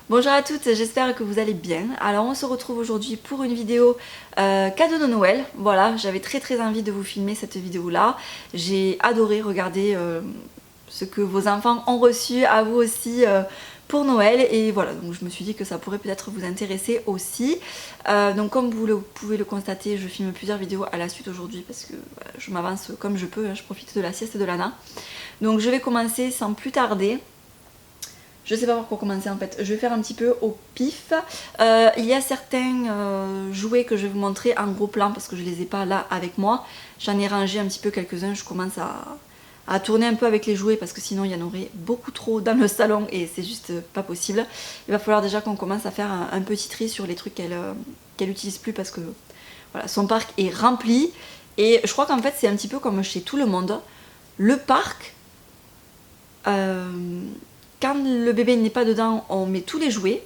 Bonjour à toutes, j'espère que vous allez bien. Alors on se retrouve aujourd'hui pour une vidéo cadeau de Noël. Voilà, j'avais très envie de vous filmer cette vidéo là. J'ai adoré regarder ce que vos enfants ont reçu à vous aussi pour Noël. Et voilà, donc je me suis dit que ça pourrait peut-être vous intéresser aussi. Donc comme vous pouvez le constater, je filme plusieurs vidéos à la suite aujourd'hui parce que voilà, je m'avance comme je peux, hein, je profite de la sieste de Lana. Donc je vais commencer sans plus tarder. Je sais pas par quoi commencer en fait, je vais faire un petit peu au pif. Il y a certains jouets que je vais vous montrer en gros plan parce que je les ai pas là avec moi. J'en ai rangé un petit peu quelques-uns, je commence à tourner un peu avec les jouets parce que sinon il y en aurait beaucoup trop dans le salon et c'est juste pas possible. Il va falloir déjà qu'on commence à faire un petit tri sur les trucs qu'elle utilise plus parce que voilà, son parc est rempli. Et je crois qu'en fait c'est un petit peu comme chez tout le monde. Le parc... quand le bébé n'est pas dedans, on met tous les jouets.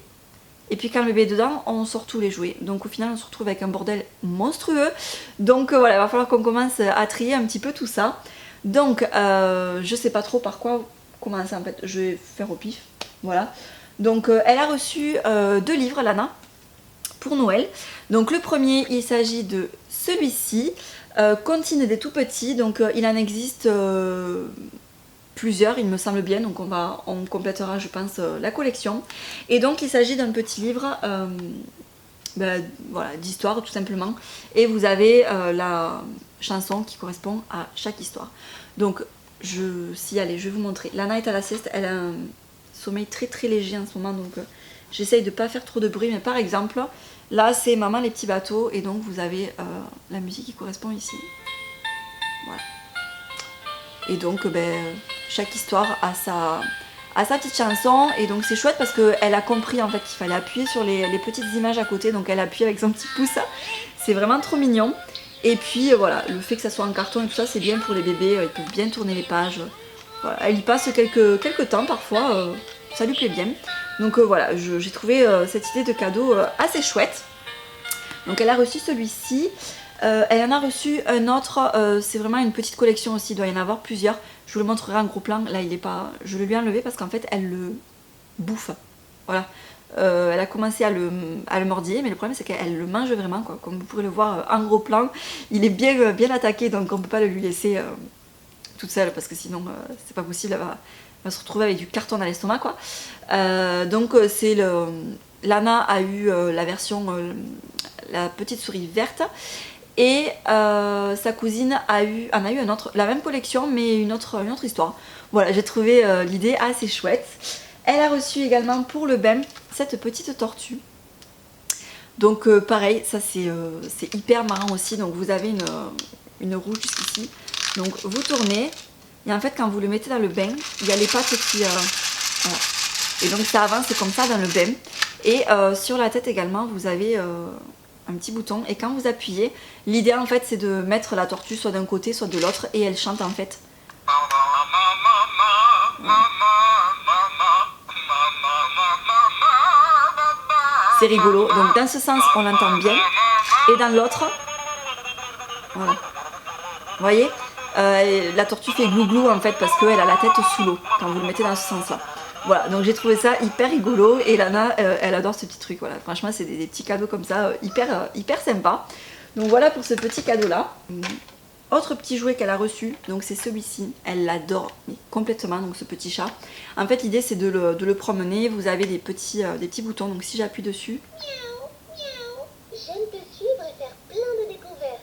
Et puis quand le bébé est dedans, on sort tous les jouets. Donc au final, on se retrouve avec un bordel monstrueux. Donc voilà, il va falloir qu'on commence à trier un petit peu tout ça. Donc je sais pas trop par quoi commencer en fait. Je vais faire au pif. Voilà. Donc elle a reçu 2 livres, Lana, pour Noël. Donc le premier, il s'agit de celui-ci. Comptine des tout petits. Donc il en existe... plusieurs, il me semble bien, donc on complétera je pense la collection. Et donc il s'agit d'un petit livre voilà, d'histoire tout simplement, et vous avez la chanson qui correspond à chaque histoire. Donc allez, je vais vous montrer. Lana est à la sieste, elle a un sommeil très léger en ce moment, donc j'essaye de pas faire trop de bruit, mais par exemple là c'est Maman les petits bateaux, et donc vous avez la musique qui correspond ici. Voilà. Et donc chaque histoire a sa petite chanson, et donc c'est chouette parce qu'elle a compris en fait qu'il fallait appuyer sur les petites images à côté, donc elle appuie avec son petit pouce, c'est vraiment trop mignon. Et puis voilà, le fait que ça soit en carton et tout ça, c'est bien pour les bébés, ils peuvent bien tourner les pages. Voilà, elle y passe quelques temps parfois, ça lui plaît bien. Donc voilà, j'ai trouvé cette idée de cadeau assez chouette. Donc elle a reçu celui-ci. Elle en a reçu un autre, c'est vraiment une petite collection aussi, il doit y en avoir plusieurs. Je vous le montrerai en gros plan, là il est pas... Je le lui ai enlevé parce qu'en fait elle le bouffe. Voilà. Elle a commencé à le mordiller, mais le problème c'est qu'elle le mange vraiment, quoi. Comme vous pourrez le voir en gros plan, il est bien attaqué, donc on peut pas le lui laisser toute seule parce que sinon c'est pas possible, elle va se retrouver avec du carton dans l'estomac, quoi. Donc c'est le... Lana a eu la version, la petite souris verte. Et sa cousine en a eu un autre, la même collection mais une autre histoire. Voilà, j'ai trouvé l'idée assez chouette. Elle a reçu également pour le bain cette petite tortue. Donc pareil, ça c'est hyper marrant aussi. Donc vous avez une roue jusqu'ici. Donc vous tournez, et en fait quand vous le mettez dans le bain, il y a les pattes qui... voilà. Et donc ça avance comme ça dans le bain. Et sur la tête également, vous avez... un petit bouton, et quand vous appuyez, l'idée en fait c'est de mettre la tortue soit d'un côté soit de l'autre, et elle chante en fait. C'est rigolo, donc dans ce sens on l'entend bien, et dans l'autre, voilà. Vous voyez, la tortue fait glouglou en fait parce qu'elle a la tête sous l'eau quand vous le mettez dans ce sens là. Voilà, donc j'ai trouvé ça hyper rigolo, et Lana elle adore ce petit truc. Voilà, franchement c'est des petits cadeaux comme ça hyper sympa. Donc voilà pour ce petit cadeau là. Autre petit jouet qu'elle a reçu, donc c'est celui-ci, elle l'adore complètement, donc ce petit chat. En fait l'idée c'est de le promener, vous avez des petits boutons, donc si j'appuie dessus... Miaou, miaou, j'aime te suivre et faire plein de découvertes.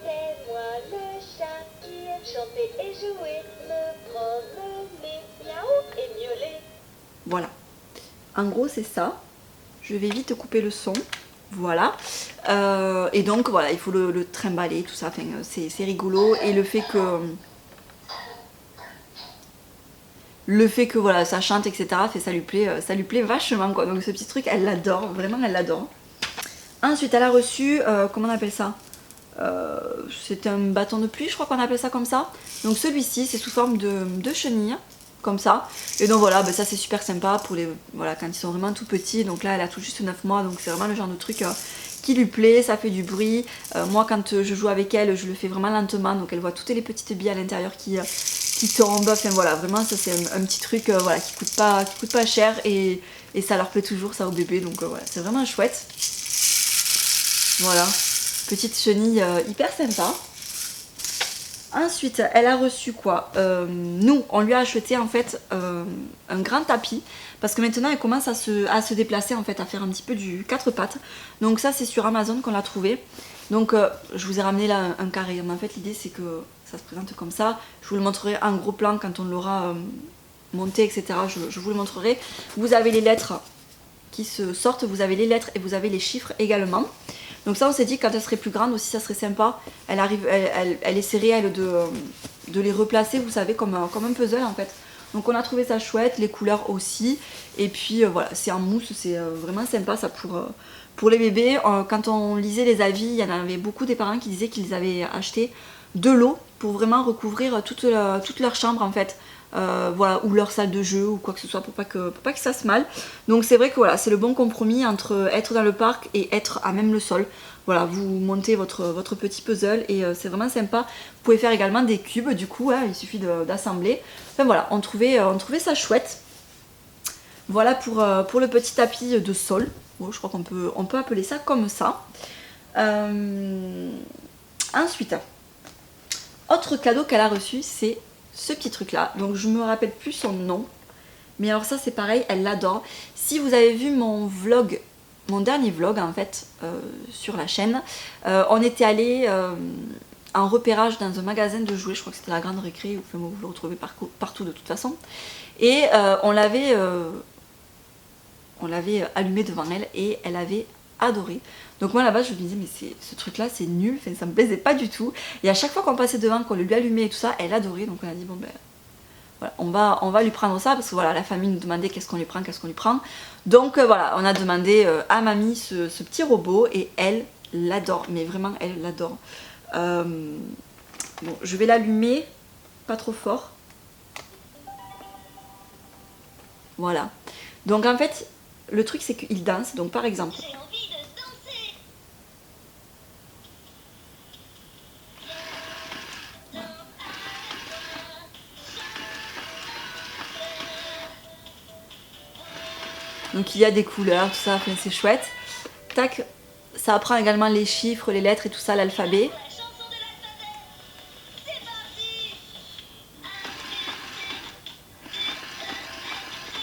C'est moi le chat qui aime chanter et jouer, me promener, miaou et miauler. Voilà, en gros c'est ça. Je vais vite couper le son. Voilà, et donc voilà, il faut le trimballer, tout ça, enfin, c'est rigolo. Et le fait que voilà, ça chante, etc., ça lui plaît vachement, quoi. Donc ce petit truc, elle l'adore, vraiment elle l'adore. Ensuite elle a reçu, comment on appelle ça, c'est un bâton de pluie, je crois qu'on appelle ça comme ça. Donc celui-ci c'est sous forme de chenille, comme ça. Et donc voilà, ça c'est super sympa pour les, voilà, quand ils sont vraiment tout petits. Donc là elle a tout juste 9 mois, donc c'est vraiment le genre de truc qui lui plaît, ça fait du bruit. Moi quand je joue avec elle, je le fais vraiment lentement, donc elle voit toutes les petites billes à l'intérieur qui tombent. Enfin voilà, vraiment ça c'est un petit truc voilà, qui coûte pas cher et ça leur plaît toujours ça au bébé, donc voilà, c'est vraiment chouette. Voilà, petite chenille hyper sympa. Ensuite, elle a reçu quoi nous, on lui a acheté en fait un grand tapis parce que maintenant elle commence à se déplacer en fait, à faire un petit peu du 4 pattes. Donc ça c'est sur Amazon qu'on l'a trouvé. Donc je vous ai ramené là un carré. Mais en fait l'idée c'est que ça se présente comme ça. Je vous le montrerai en gros plan quand on l'aura monté, etc. Je vous le montrerai. Vous avez les lettres qui se sortent, vous avez les lettres et vous avez les chiffres également. Donc ça on s'est dit que quand elle serait plus grande aussi ça serait sympa. Elle essaierait elle de les replacer, vous savez, comme un puzzle en fait. Donc on a trouvé ça chouette, les couleurs aussi. Et puis voilà, c'est en mousse, c'est vraiment sympa ça pour les bébés. Quand on lisait les avis, il y en avait beaucoup des parents qui disaient qu'ils avaient acheté de l'eau pour vraiment recouvrir toute leur chambre en fait. Voilà, ou leur salle de jeu ou quoi que ce soit pour pas que ça se mal. Donc c'est vrai que voilà, c'est le bon compromis entre être dans le parc et être à même le sol. Voilà, vous montez votre petit puzzle et c'est vraiment sympa. Vous pouvez faire également des cubes du coup, hein, il suffit d'assembler. Enfin voilà, on trouvait ça chouette. Voilà pour le petit tapis de sol. Bon, je crois qu'on peut appeler ça comme ça. Ensuite, autre cadeau qu'elle a reçu, c'est ce petit truc là, donc je me rappelle plus son nom, mais alors ça c'est pareil, elle l'adore. Si vous avez vu mon dernier vlog en fait sur la chaîne, on était allé en repérage dans un magasin de jouets, je crois que c'était la Grande Récré, enfin, vous le retrouvez partout de toute façon, et on l'avait allumé devant elle et elle avait adoré. Donc moi là-bas je me disais mais ce truc là c'est nul, enfin, ça me plaisait pas du tout. Et à chaque fois qu'on passait devant, qu'on le lui allumait et tout ça, elle adorait. Donc on a dit bon ben voilà, on va lui prendre ça parce que voilà, la famille nous demandait qu'est-ce qu'on lui prend. Donc voilà, on a demandé à mamie ce petit robot et elle l'adore, mais vraiment elle l'adore. Bon, je vais l'allumer pas trop fort. Voilà. Donc en fait le truc c'est qu'il danse, donc par exemple donc il y a des couleurs, tout ça, enfin, c'est chouette. Tac, ça apprend également les chiffres, les lettres et tout ça, l'alphabet.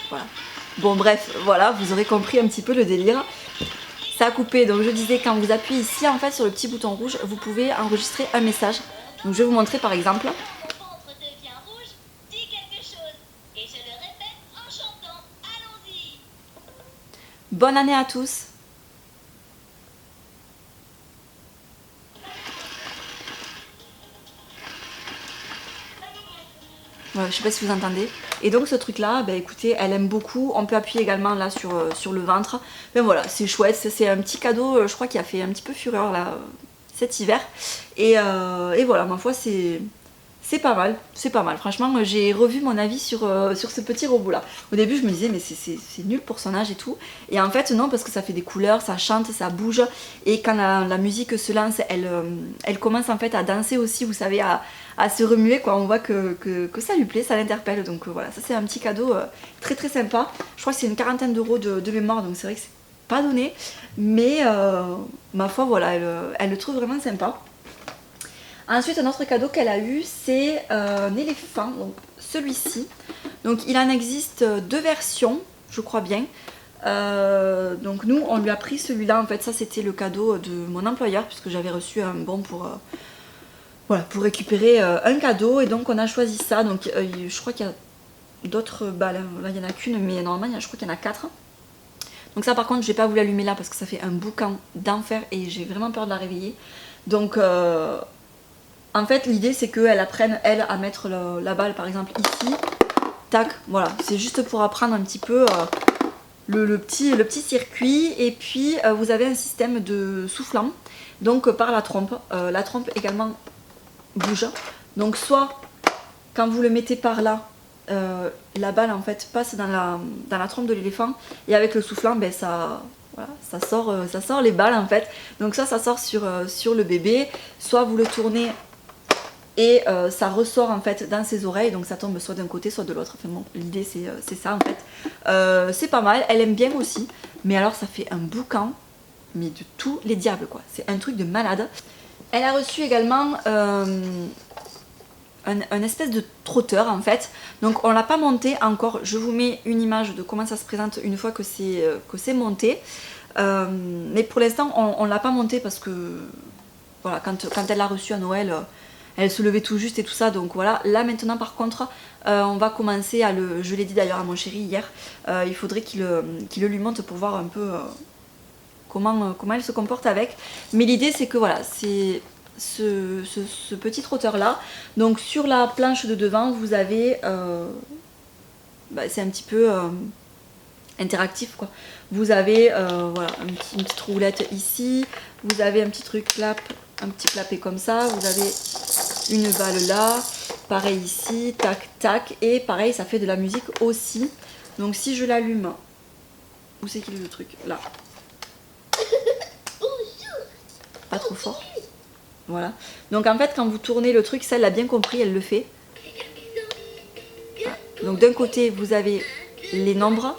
Voilà. Bon bref, voilà, vous aurez compris un petit peu le délire. Ça a coupé, donc je disais quand vous appuyez ici en fait sur le petit bouton rouge, vous pouvez enregistrer un message. Donc je vais vous montrer par exemple. Bonne année à tous. Voilà, je sais pas si vous entendez. Et donc ce truc là, bah, écoutez, elle aime beaucoup. On peut appuyer également là sur le ventre. Mais voilà, c'est chouette, c'est un petit cadeau, je crois, qui a fait un petit peu fureur là cet hiver. Et voilà, ma foi, c'est pas mal, c'est pas mal. Franchement, j'ai revu mon avis sur ce petit robot là. Au début je me disais mais c'est nul pour son âge et tout. Et en fait non, parce que ça fait des couleurs, ça chante, ça bouge. Et quand la musique se lance, elle commence en fait à danser aussi, vous savez, à se remuer quoi. On voit que ça lui plaît, ça l'interpelle. Donc voilà, ça c'est un petit cadeau très très sympa. Je crois que c'est une quarantaine d'euros de mémoire, donc c'est vrai que c'est pas donné. Mais ma foi voilà, elle le trouve vraiment sympa. Ensuite, un autre cadeau qu'elle a eu, c'est un éléphant, donc celui-ci. Donc il en existe deux versions, je crois bien. Donc nous, on lui a pris celui-là. En fait, ça c'était le cadeau de mon employeur, puisque j'avais reçu un bon pour récupérer un cadeau. Et donc on a choisi ça. Donc je crois qu'il y a d'autres balles. Là, il n'y en a qu'une, mais normalement, je crois qu'il y en a 4. Donc ça, par contre, je n'ai pas voulu l'allumer là, parce que ça fait un boucan d'enfer et j'ai vraiment peur de la réveiller. Donc... en fait l'idée c'est qu'elle apprenne elle à mettre la balle par exemple ici, tac, voilà, c'est juste pour apprendre un petit peu le petit circuit. Et puis vous avez un système de soufflant, donc par la trompe également bouge, donc soit quand vous le mettez par là, la balle en fait passe dans la trompe de l'éléphant et avec le soufflant ben, ça Voilà, ça sort les balles en fait. Donc ça sort sur le bébé. Soit vous le tournez et ça ressort en fait dans ses oreilles. Donc ça tombe soit d'un côté soit de l'autre. Enfin bon, l'idée c'est ça en fait. C'est pas mal, elle aime bien aussi. Mais alors ça fait un boucan, mais de tous les diables quoi. C'est un truc de malade. Elle a reçu également un espèce de trotteur en fait. Donc on l'a pas monté encore. Je vous mets une image de comment ça se présente une fois que c'est monté. Mais pour l'instant on l'a pas monté parce que voilà, quand elle l'a reçu à Noël, elle se levait tout juste et tout ça. Donc voilà, là maintenant par contre on va commencer à le... Je l'ai dit d'ailleurs à mon chéri hier, il faudrait qu'il le lui monte pour voir un peu comment elle se comporte avec. Mais l'idée c'est que voilà, c'est ce petit trotteur là. Donc sur la planche de devant vous avez c'est un petit peu interactif quoi. Vous avez voilà, une petite roulette ici, vous avez un petit truc un petit clapet comme ça, vous avez une balle là, pareil ici, tac tac, et pareil ça fait de la musique aussi. Donc si je l'allume, où c'est qu'il est le truc là, pas trop fort. Voilà. Donc en fait quand vous tournez le truc, ça elle l'a bien compris, elle le fait. Voilà. Donc d'un côté vous avez les nombres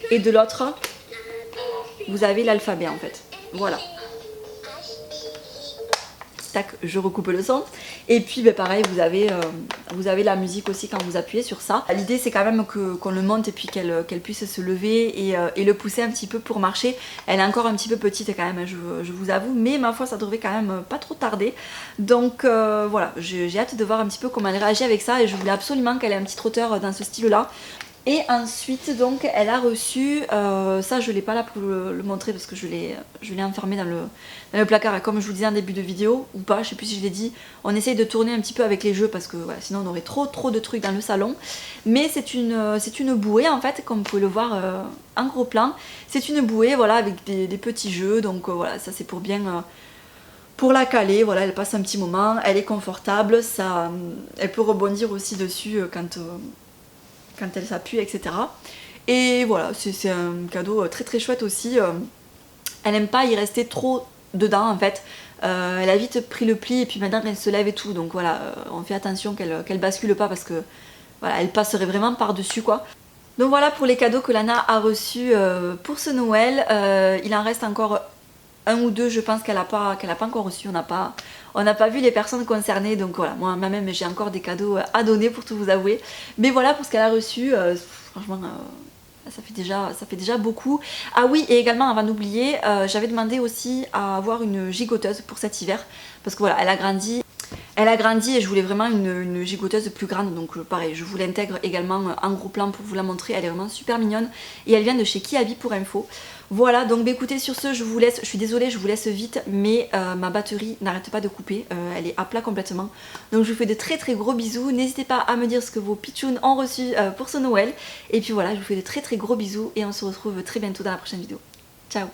et de l'autre vous avez l'alphabet en fait. Voilà. Tac, je recoupe le son. Et puis pareil, vous avez la musique aussi quand vous appuyez sur ça. L'idée c'est quand même qu'on le monte et puis qu'elle puisse se lever et le pousser un petit peu pour marcher. Elle est encore un petit peu petite quand même, je vous avoue, mais ma foi ça devrait quand même pas trop tarder. Donc voilà, j'ai hâte de voir un petit peu comment elle réagit avec ça et je voulais absolument qu'elle ait un petit trotteur dans ce style là. Et ensuite donc elle a reçu, ça je l'ai pas là pour le montrer parce que je l'ai enfermé dans le placard, et comme je vous disais en début de vidéo, ou pas, je sais plus si je l'ai dit, on essaye de tourner un petit peu avec les jeux parce que voilà, sinon on aurait trop de trucs dans le salon. Mais c'est une bouée en fait, comme vous pouvez le voir en gros plan. C'est une bouée voilà, avec des petits jeux, donc voilà, ça c'est pour bien... pour la caler, voilà, elle passe un petit moment, elle est confortable, ça, elle peut rebondir aussi dessus quand elle s'appuie, etc. Et voilà, c'est un cadeau très chouette aussi. Elle n'aime pas y rester trop dedans en fait. Elle a vite pris le pli et puis maintenant elle se lève et tout. Donc voilà, on fait attention qu'elle bascule pas parce que voilà, elle passerait vraiment par-dessus quoi. Donc voilà pour les cadeaux que Lana a reçus pour ce Noël. Il en reste encore un ou deux, je pense qu'elle a pas encore reçu. On n'a pas vu les personnes concernées, donc voilà, moi-même j'ai encore des cadeaux à donner pour tout vous avouer. Mais voilà pour ce qu'elle a reçu, franchement ça fait déjà beaucoup. Ah oui, et également avant d'oublier, j'avais demandé aussi à avoir une gigoteuse pour cet hiver, parce que voilà, elle a grandi et je voulais vraiment une gigoteuse plus grande, donc pareil, je vous l'intègre également en gros plan pour vous la montrer. Elle est vraiment super mignonne et elle vient de chez Kiabi pour info. Voilà, donc écoutez, sur ce je vous laisse, je suis désolée, je vous laisse vite, mais ma batterie n'arrête pas de couper, elle est à plat complètement. Donc je vous fais de très gros bisous, n'hésitez pas à me dire ce que vos pitchouns ont reçu pour ce Noël. Et puis voilà, je vous fais de très gros bisous et on se retrouve très bientôt dans la prochaine vidéo. Ciao!